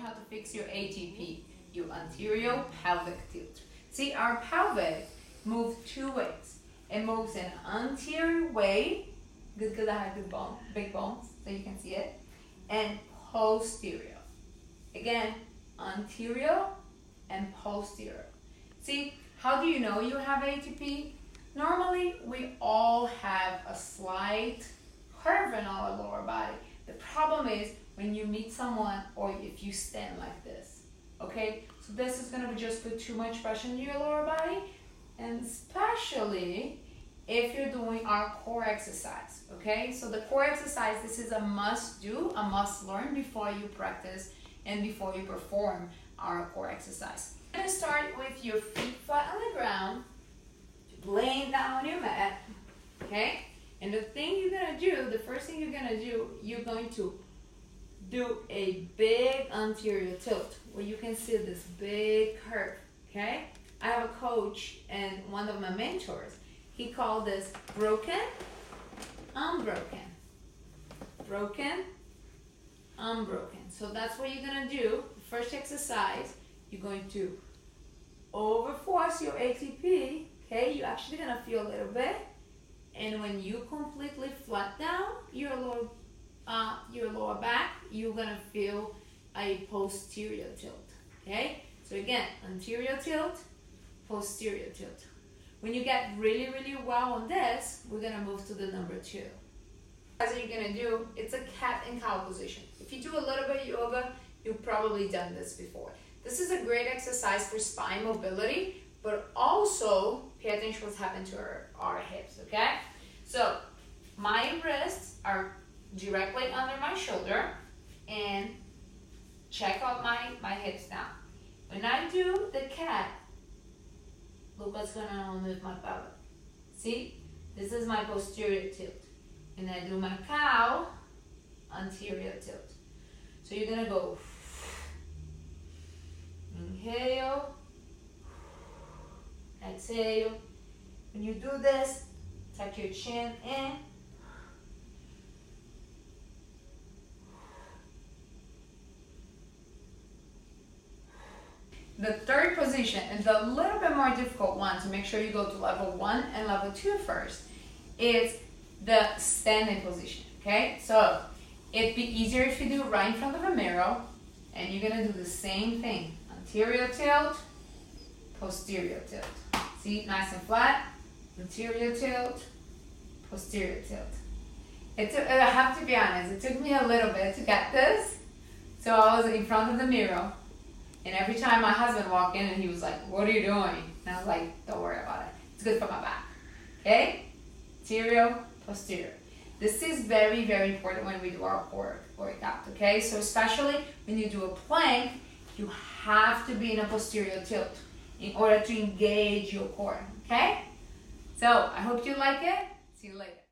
how to fix your ATP, your anterior pelvic tilt. See, our pelvic moves two ways. It moves in anterior way, good because I have big bones, so you can see it, and posterior. Again, anterior and posterior. See, how do you know you have ATP? Normally, we all have a slight curve in our lower body. The problem is when you meet someone or if you stand like this, okay? So this is gonna just put too much pressure on your lower body, and especially if you're doing our core exercise, okay? So the core exercise, this is a must do, a must learn before you practice and before you perform our core exercise. You're gonna start with your feet flat on the ground, laying down on your mat, okay? And the thing you're gonna do, the first thing you're gonna do, you're going to do a big anterior tilt where you can see this big curve, okay? I have a coach and one of my mentors, he called this broken, unbroken. Broken, unbroken. So that's what you're gonna do. First exercise, you're going to overforce your ATP, okay? You're actually gonna feel a little bit. And when you completely flat down your lower back, you're gonna feel a posterior tilt, okay? So again, anterior tilt, posterior tilt. When you get really, really well on this, we're gonna move to the number 2. As you're gonna do, it's a cat and cow position. If you do a little bit of yoga, you've probably done this before. This is a great exercise for spine mobility, but also pay attention to what's happening to our hips, okay? So my wrists are directly under my shoulder, and check out my hips now. When I do the cat, look what's going on with my pelvic. See, this is my posterior tilt. And I do my cow, anterior tilt. So you're gonna go, inhale, exhale. When you do this, tuck your chin in. The third position is a little bit more difficult one to make sure you go to level 1 and level 2 first. It's the standing position, okay? So it'd be easier if you do right in front of a mirror, and you're gonna do the same thing. Anterior tilt, posterior tilt. See, nice and flat, anterior tilt, posterior tilt. I have to be honest, it took me a little bit to get this. So I was in front of the mirror, and every time my husband walked in and he was like, "What are you doing?" And I was like, "Don't worry about it. It's good for my back." Okay? Anterior, posterior. This is very, very important when we do our core workout, okay? So especially when you do a plank, you have to be in a posterior tilt in order to engage your core, okay? So I hope you like it. See you later.